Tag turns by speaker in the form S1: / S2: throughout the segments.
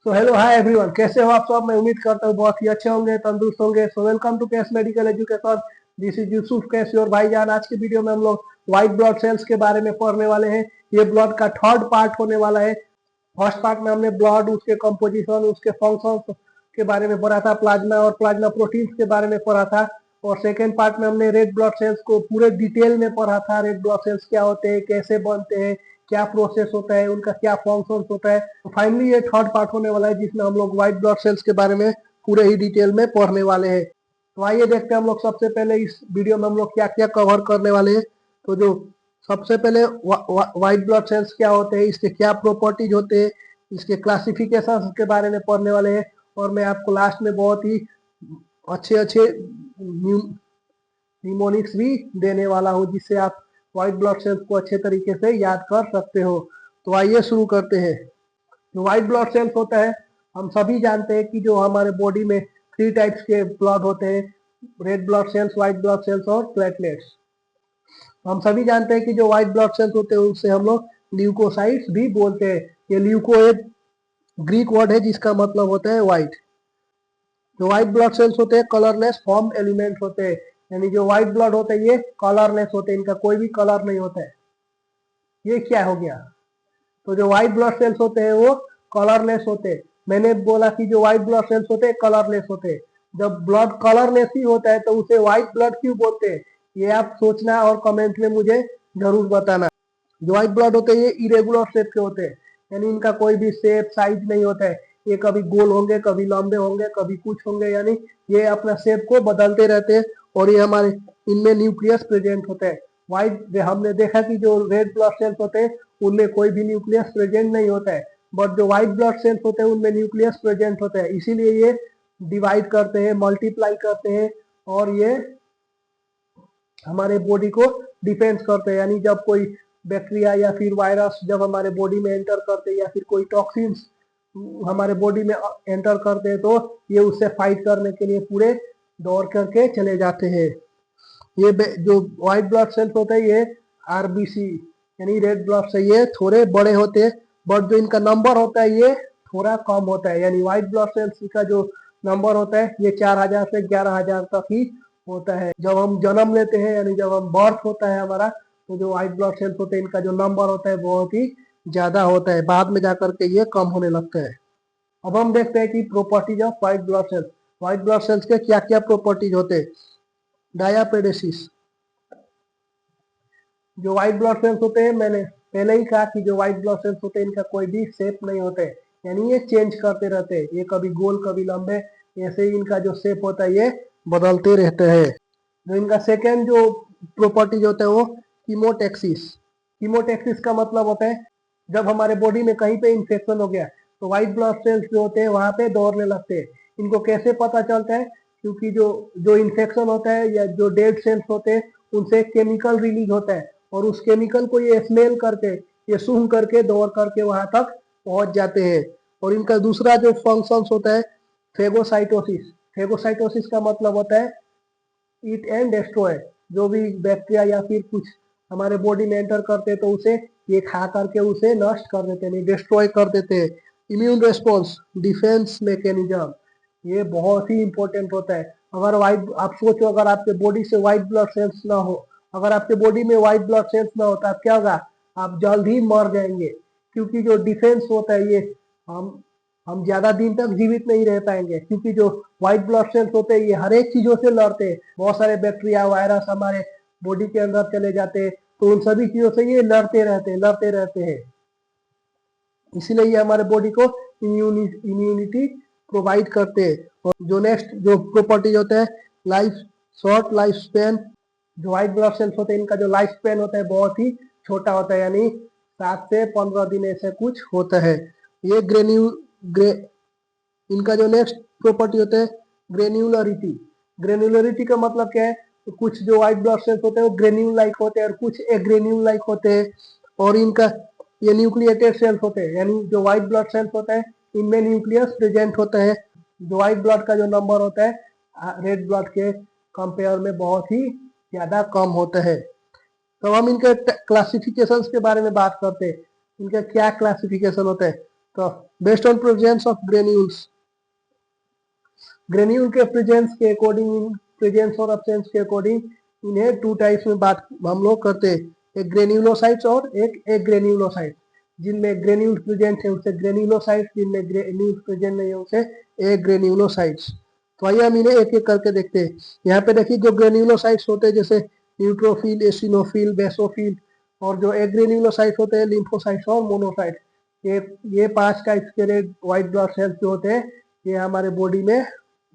S1: So hello hi everyone, कैसे हो आप सब। मैं उम्मीद करता हूँ बहुत ही अच्छे होंगे, तंदुरुस्त होंगे। So welcome to cash medical education. This is Yusuf कैसी और भाईजान। आज की वीडियो में हम लोग व्हाइट ब्लड सेल्स के बारे में पढ़ने वाले हैं। ये ब्लड का थर्ड पार्ट होने वाला है। फर्स्ट पार्ट में हमने ब्लड, उसके कंपोजिशन, उसके फंक्शंस के बारे में पढ़ा था, प्लाज्मा और प्लाज्मा प्रोटीन्स के बारे में पढ़ा था। और सेकेंड पार्ट में हमने रेड ब्लड सेल्स को पूरे डिटेल में पढ़ा था। रेड ब्लड सेल्स क्या होते हैं, कैसे बनते हैं, क्या प्रोसेस होता है, उनका क्या फंक्शन होता है। तो फाइनली ये थर्ड पार्ट होने वाला है जिसमें हम लोग व्हाइट ब्लड सेल्स के बारे में पूरे ही डिटेल में पढ़ने वाले हैं। तो आइए देखते हैं हम लोग सबसे पहले इस वीडियो में हम लोग क्या क्या कवर करने वाले हैं। तो जो सबसे पहले व्हाइट ब्लड सेल्स क्या होते हैं, इसके क्या प्रॉपर्टीज होते हैं, इसके क्लासिफिकेशन के बारे में पढ़ने वाले हैं। और मैं आपको लास्ट में बहुत ही अच्छे अच्छे निमोनिक्स भी देने वाला हूँ जिससे आप व्हाइट ब्लड सेल्स को अच्छे तरीके से याद कर सकते हो। तो आइए शुरू करते हैं। जो व्हाइट ब्लड सेल्स होता है, हम सभी जानते हैं कि जो हमारे बॉडी में थ्री टाइप्स के ब्लड होते हैं, red blood cells, white blood cells और प्लेटलेट्स। हम सभी जानते हैं कि जो व्हाइट ब्लड सेल्स होते हैं उससे हम लोग ल्यूकोसाइट्स भी बोलते हैं। ये ल्यूको एक ग्रीक वर्ड है जिसका मतलब होता है व्हाइट। जो व्हाइट ब्लड सेल्स होते हैं कलरलेस फॉर्म एलिमेंट होते हैं, यानी जो व्हाइट ब्लड होते हैं ये कलरलेस होते हैं, इनका कोई भी कलर नहीं होता है। ये क्या हो गया। तो जो व्हाइट ब्लड सेल्स होते हैं वो कलरलेस होते हैं। मैंने बोला कि जो व्हाइट ब्लड सेल्स होते हैं कलरलेस होते हैं। जब ब्लड कलरलेस ही होता है तो उसे व्हाइट ब्लड क्यों बोलते हैं, ये आप सोचना और कमेंट में मुझे जरूर बताना। जो व्हाइट ब्लड होते हैं ये इरेगुलर शेप के होते हैं, यानी इनका कोई भी शेप साइज नहीं होता है। ये कभी गोल होंगे, कभी लंबे होंगे, कभी कुछ होंगे, यानी ये अपना शेप को बदलते रहते हैं। और ये हमारे इनमें न्यूक्लियस प्रेजेंट होता है। व्हाइट हमने देखा कि जो रेड ब्लड सेल्स होते हैं उनमें कोई भी न्यूक्लियस प्रेजेंट नहीं होता है, बट जो व्हाइट ब्लड सेल्स होते हैं उनमें न्यूक्लियस प्रेजेंट होता है। इसीलिए ये डिवाइड करते हैं, मल्टीप्लाई करते हैं और ये हमारे बॉडी को डिफेंस करते हैं। यानी जब कोई बैक्टीरिया या फिर वायरस जब हमारे बॉडी में एंटर करते हैं या फिर कोई टॉक्सिन्स हमारे बॉडी में एंटर करते हैं तो ये उससे फाइट करने के लिए पूरे दौड़ करके चले जाते हैं। ये जो व्हाइट ब्लड सेल्स होते हैं ये आरबीसी यानी रेड ब्लड से ये थोड़े बड़े होते हैं, बट जो इनका नंबर होता है ये थोड़ा कम होता है। यानी व्हाइट ब्लड सेल्स का जो नंबर होता है ये 4000 से 11000 तक ही होता है। जब हम जन्म लेते हैं यानी जब हम बर्थ होता है हमारा, तो जो व्हाइट ब्लड सेल्स होते हैं इनका जो नंबर होता है बहुत ही ज्यादा होता है, बाद में जाकर के ये कम होने लगता है। अब हम देखते हैं कि properties of white blood cells. White blood cells के क्या क्या प्रॉपर्टीज होते हैं। डायापेडेसिस। जो व्हाइट ब्लड सेल्स होते हैं, मैंने पहले ही कहा कि जो व्हाइट ब्लड सेल्स होते हैं इनका कोई भी शेप नहीं होता है, यानी ये चेंज करते रहते हैं। ये कभी गोल कभी लंबे, ऐसे ही इनका जो शेप होता है ये बदलते रहते हैं। जो इनका सेकेंड जो प्रॉपर्टीज होता है वो कीमोटेक्सिस। कीमोटेक्सिस का मतलब होता है जब हमारे बॉडी में कहीं पे इंफेक्शन हो गया तो व्हाइट ब्लड सेल्स जो होते हैं वहां पे दौड़ने लगते हैं। इनको कैसे पता चलता है, क्योंकि जो जो इन्फेक्शन होता है या जो डेड सेल्स होते हैं उनसे केमिकल रिलीज होता है और उस केमिकल को ये स्मेल करके, ये सूंघ करके दौड़ करके वहां तक पहुंच जाते हैं। और इनका दूसरा जो फंक्शन होता है फेगोसाइटोसिस। फेगोसाइटोसिस का मतलब होता है ईट एंड डिस्ट्रॉय। जो भी बैक्टीरिया या फिर कुछ हमारे बॉडी में एंटर करते हैं तो उसे ये खा करके उसे नष्ट कर देते हैं, डिस्ट्रॉय कर देते हैं। इम्यून रिस्पॉन्स, डिफेंस मैकेनिज्म, ये बहुत ही इंपॉर्टेंट होता है। अगर व्हाइट, आप सोचो अगर आपके बॉडी से व्हाइट ब्लड सेल्स ना हो, अगर आपके बॉडी में व्हाइट ब्लड सेल्स ना होता क्या होगा, आप जल्द ही मर जाएंगे। क्योंकि जो डिफेंस होता है ये हम हम ज्यादा दिन तक जीवित नहीं रह पाएंगे, क्योंकि जो व्हाइट ब्लड सेल्स होते हैं ये हर एक चीजों से लड़ते हैं। बहुत सारे बैक्टीरिया वायरस हमारे बॉडी के अंदर चले जाते हैं तो उन सभी चीजों से ये लड़ते रहते हैं। इसीलिए ये हमारे बॉडी को इम्यूनिटी प्रोवाइड करते हैं। और जो नेक्स्ट जो प्रॉपर्टीज होते हैं, लाइफ, शॉर्ट लाइफ स्पेन। जो व्हाइट ब्लड सेल्स होते हैं इनका जो लाइफ स्पेन होता है बहुत ही छोटा होता है, यानी 7 से 15 दिन ऐसे कुछ होता है। ये ग्रे इनका जो नेक्स्ट प्रॉपर्टी होता है ग्रेन्युलरिटी। ग्रेन्युलरिटी का मतलब क्या है, तो कुछ जो व्हाइट ब्लड सेल्स होते हैं वो ग्रेन्यूल लाइक होते हैं और कुछ एग्रेन्यूल लाइक होते हैं। और इनका ये न्यूक्लिएटेड सेल्स होते हैं, यानी जो व्हाइट ब्लड सेल्स होता है इनमें न्यूक्लियस प्रेजेंट होता है। जो व्हाइट ब्लड का जो नंबर होता है रेड ब्लड के कंपेयर में बहुत ही ज्यादा कम होता है। तो हम इनके क्लासिफिकेशन के बारे में बात करते हैं, इनका क्या क्लासिफिकेशन होता है। तो based on presence of granules, granule के प्रेजेंस के अकॉर्डिंग, प्रेजेंस और अब्सेंस के अकॉर्डिंग इन्हें टू टाइप्स में बात हम लोग करते हैं, एक ग्रेन्यूलोसाइट्स और एक एग्रेन्यूलोसाइट। जिनमें ग्रेन्यूल प्रेजेंट है उसे ग्रेन्यूलोसाइट्स, जिनमें ग्रेन्यूल प्रेजेंट नहीं है उसे एग्रेन्यूलोसाइट्स। तो आइए हम इन्हें एक एक करके देखते हैं। यहाँ पे देखिए जो ग्रेन्यूलोसाइट्स होते हैं जैसे न्यूट्रोफिल, एसिनोफिल, बेसोफिल, और जो एग्रेन्यूलोसाइट्स होते हैं लिम्फोसाइट्स और मोनोसाइट्स। ये 5 टाइप्स के रेड व्हाइट ब्लड सेल्स जो होते हैं ये हमारे बॉडी में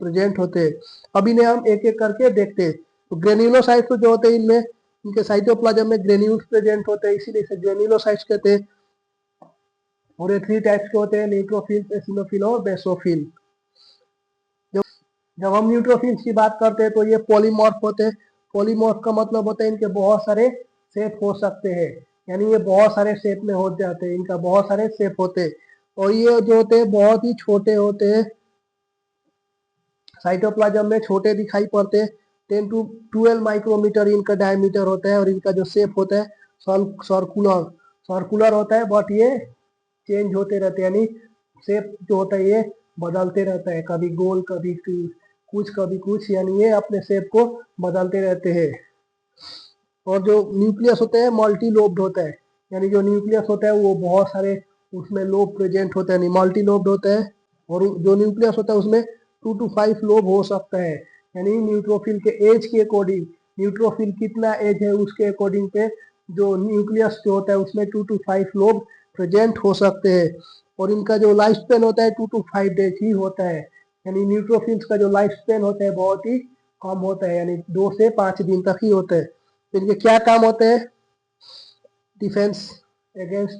S1: प्रेजेंट होते हैं। अब इन्हें हम एक एक करके देखते हैं। तो ग्रेन्यूलोसाइट्स जो होते हैं इनमें इनके साइटोप्लाज्म में ग्रेन्यूल्स प्रेजेंट होते हैं, इसीलिए इसे ग्रेन्यूलोसाइट्स कहते हैं। और ये 3 टाइप्स के होते हैं, न्यूट्रोफिल, एसिनोफिल और बेसोफिल। जब हम न्यूट्रोफिल्स की बात करते हैं तो ये पॉलीमॉर्फ होते हैं। पॉलीमॉर्फ का मतलब होता है इनके बहुत सारे शेप हो सकते हैं, यानी ये बहुत सारे शेप में हो जाते हैं, इनका बहुत सारे शेप होते हैं। और ये जो होते हैं बहुत ही छोटे होते हैं, साइटोप्लाज्म में छोटे दिखाई पड़ते हैं। 10 to 12 माइक्रोमीटर इनका डायमीटर होता है और इनका जो शेप होता है सर्कुलर सर्कुलर होता है, बट ये चेंज होते रहते हैं, यानी शेप जो होता है ये बदलते रहता है, कभी गोल कभी कुछ कभी कुछ, यानी ये अपने शेप को बदलते रहते हैं। और जो न्यूक्लियस होता है मल्टी लोब्ड होता है, यानी जो न्यूक्लियस होता है वो बहुत सारे उसमें लोब प्रेजेंट होता है, मल्टी लोब्ड होता है। और जो न्यूक्लियस होता है उसमें 2 to 5 लोब हो सकता है, यानी न्यूट्रोफिल के एज के अकॉर्डिंग, न्यूट्रोफिल कितना एज है उसके अकॉर्डिंग पे जो न्यूक्लियस जो होता है उसमें 2 to 5 लोब प्रेजेंट हो सकते हैं। और इनका जो लाइफ स्पेन होता है 2 to 5 डेज ही होता है, यानी न्यूट्रोफिल्स का जो लाइफ स्पेन होता है बहुत ही कम होता है, यानी 2 से 5 दिन तक ही होता है। तो इनके क्या काम होते हैं? Defence against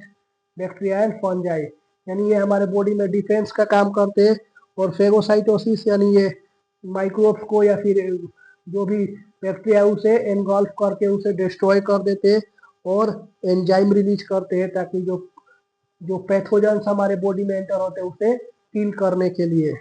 S1: bacteria and fungi, यानी ये हमारे बॉडी में डिफेंस का काम करते हैं। और फेगोसाइटोसिस, यानी ये माइक्रोब्स को या फिर जो भी बैक्टीरिया उसे एनगल्फ करके उसे डिस्ट्रॉय कर देते हैं और एंजाइम रिलीज करते हैं, ताकि जो जो पैथोजेंस हमारे बॉडी में एंटर होते हैं उसे किल करने के लिए।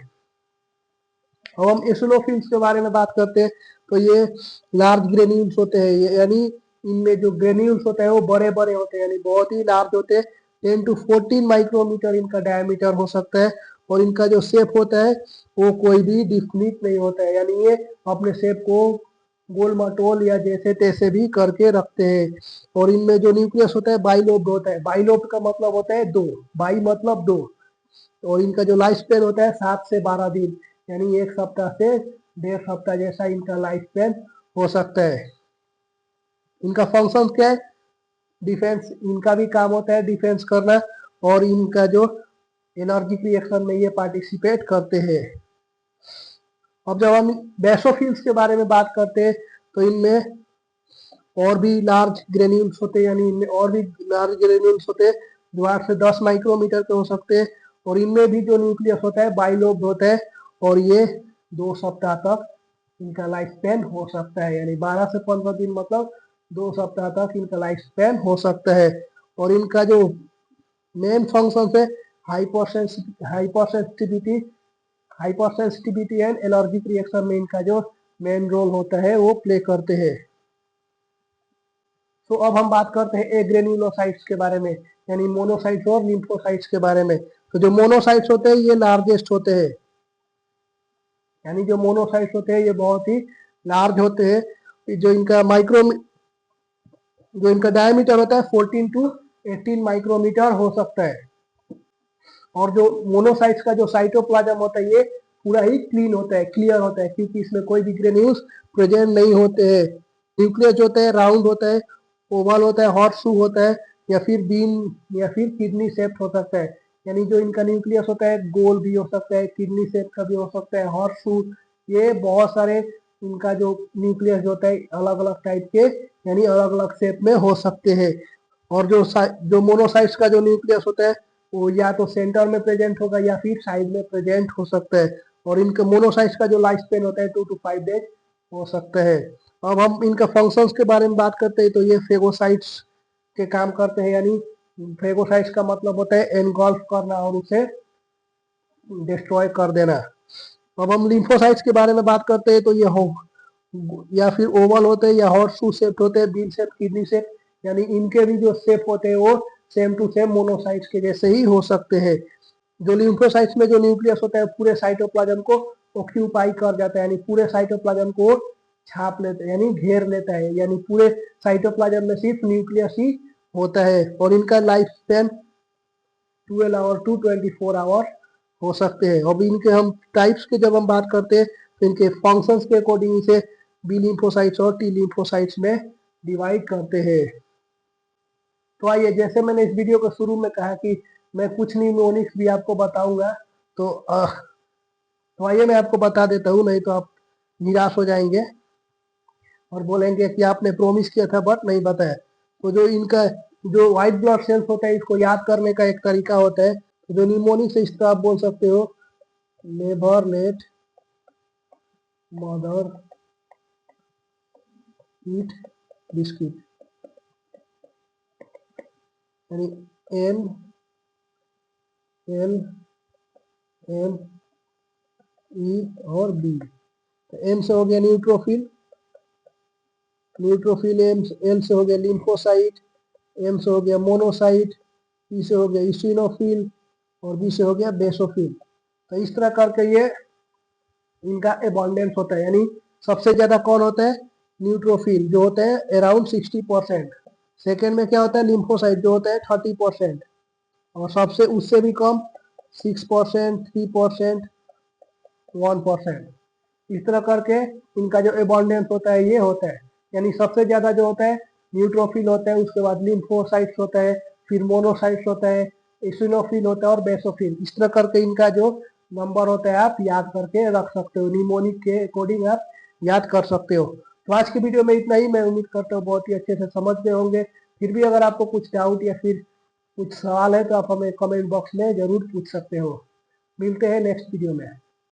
S1: अब हम एसिनोफिल्स के बारे में बात करते हैं तो ये लार्ज ग्रेन्यूल्स होते हैं, यानी इनमें जो ग्रेन्यूल्स होते हैं वो बड़े बड़े होते हैं, यानी बहुत ही लार्ज होते हैं। 10 to 14 माइक्रोमीटर इनका डायमीटर हो सकता है। और इनका जो शेप होता है वो कोई भी डिफिनिट नहीं होता है, यानी ये अपने शेप को गोल मटोल या जैसे तैसे भी करके रखते हैं। और इनमें जो न्यूक्लियस होता है बाइलोब्ड होता है। बाइलोब्ड का मतलब होता है 2, बाई मतलब 2। और इनका जो लाइफ स्पेन होता है 7 से 12 दिन, यानी 1 सप्ताह से 1.5 सप्ताह जैसा इनका लाइफ स्पेन हो सकता है। इनका फंक्शन क्या है? डिफेंस, इनका भी काम होता है डिफेंस करना, और इनका जो एनर्जी रिएक्शन में ये पार्टिसिपेट करते हैं। अब जब हम बेसोफिल्स के बारे में बात करते हैं तो इनमें और भी लार्ज ग्रेन्यूल्स होते हैं, यानी इनमें और भी लार्ज ग्रेन्यूल्स होते हैं जो 8 से 10 माइक्रोमीटर के हो सकते हैं। और इनमें भी जो न्यूक्लियस होता है बाइलोब्ड होता है, और ये 2 सप्ताह तक इनका लाइफ स्पेन हो सकता है, यानी 12 से 15 दिन मतलब 2 सप्ताह तक इनका लाइफ स्पेन हो सकता है। और इनका जो मेन फंक्शन है hypersensitivity hypersensitivity and allergic reaction में इनका जो मेन रोल होता है वो प्ले करते हैं। तो अब हम बात करते हैं एग्रेन्यूलोसाइट्स के बारे में, यानी मोनोसाइट्स और लिम्फोसाइट्स के बारे में। तो जो मोनोसाइट्स होते हैं ये लार्जेस्ट होते हैं, यानी जो मोनोसाइट्स होते हैं ये बहुत ही लार्ज होते हैं। जो इनका डायमीटर होता है 14 to 18 माइक्रोमीटर हो सकता है। और जो मोनोसाइट्स का जो साइटोप्लाज्म होता है ये पूरा ही क्लीन होता है, क्लियर होता है, क्योंकि इसमें कोई भी ग्रेन्यूल्स प्रेजेंट नहीं होते हैं। न्यूक्लियस होता है राउंड होता है, ओवल होता है, हॉट शू होता है, या फिर बीन या फिर किडनी शेप हो सकता है। यानी जो इनका न्यूक्लियस होता है गोल भी हो सकता है, किडनी शेप का भी हो सकता है, हॉट शू, ये बहुत सारे इनका जो न्यूक्लियस होता है अलग अलग टाइप के, यानी अलग अलग शेप में हो सकते हैं। और जो मोनोसाइट्स का जो न्यूक्लियस होता है वो या तो सेंटर में प्रेजेंट होगा या फिर साइड में प्रेजेंट हो सकता है। और इनके मोनोसाइट्स का जो लाइफ स्पेन होता है 2 to 5 डेज हो सकता है। अब हम इनका फंक्शंस के बारे में बात करते हैं तो ये फेगोसाइट्स के काम करते हैं, यानी फेगोसाइट्स का मतलब होता है एनगल्फ करना और उसे डिस्ट्रॉय कर देना। अब हम लिम्फोसाइट्स के बारे में बात करते हैं तो ये हो या फिर ओवल होते हैं या हॉट शू शेप होते हैं, बीन शेप, किडनी शेप, यानी इनके भी जो शेप होते हैं वो सेम टू सेम मोनोसाइट्स के जैसे ही हो सकते हैं। जो लिम्फोसाइट्स में जो न्यूक्लियस होता है पूरे साइटोप्लाज्म को ऑक्यूपाई कर जाता है, यानी पूरे साइटोप्लाज्म को छाप लेता है, यानी घेर लेता है, यानी पूरे साइटोप्लाज्म में सिर्फ न्यूक्लियस ही होता है। और इनका life span 12 hour to 24 hour हो सकते हैं। अब इनके हम टाइप्स के जब हम बात करते हैं तो इनके फंक्शंस के अकॉर्डिंग इसे बी लिम्फोसाइट्स और टी लिम्फोसाइट्स में डिवाइड करते हैं। तो आइए, जैसे मैंने इस वीडियो के शुरू में कहा कि मैं कुछ न्यूमोनिक्स भी आपको बताऊंगा, तो आइए मैं आपको बता देता हूँ, नहीं तो आप निराश हो जाएंगे और बोलेंगे कि आपने प्रोमिस किया था बट नहीं बताया। तो जो इनका जो व्हाइट ब्लड सेल्स होता है इसको याद करने का एक तरीका होता है। तो जो न्यूमोनिक्स है इस तरह आप बोल सकते हो, नेवर लेट मदर ईट बिस्किट, यानी एन एल एम ई और बी। एम से हो गया न्यूट्रोफिल, न्यूट्रोफिल एल से हो गया लिम्फोसाइट, एम से हो गया मोनोसाइट, ई से हो गया इसिनोफिल और बी से हो गया बेसोफिल। तो इस तरह करके ये इनका एबंडेंस होता है, यानी सबसे ज्यादा कौन होता है, न्यूट्रोफिल जो होता है अराउंड 60%। सेकेंड में क्या होता है, लिम्फोसाइट जो होता है 30%, और सबसे उससे भी कम 6%, 3%, 1%। इस तरह करके इनका जो एबंडेंस होता है ये होता है, यानी सबसे ज्यादा जो होता है न्यूट्रोफिल होता है, उसके बाद लिम्फोसाइट्स होता है, फिर मोनोसाइट्स होता है, एसिनोफिल होता है और बेसोफिल। इस तरह करके इनका जो नंबर होता है आप याद करके रख सकते हो, निमोनिक के अकॉर्डिंग आप याद कर सकते हो। तो आज की वीडियो में इतना ही, मैं उम्मीद करता हूँ बहुत ही अच्छे से समझ गए होंगे। फिर भी अगर आपको कुछ डाउट या फिर कुछ सवाल है तो आप हमें कमेंट बॉक्स में जरूर पूछ सकते हो। मिलते हैं नेक्स्ट वीडियो में।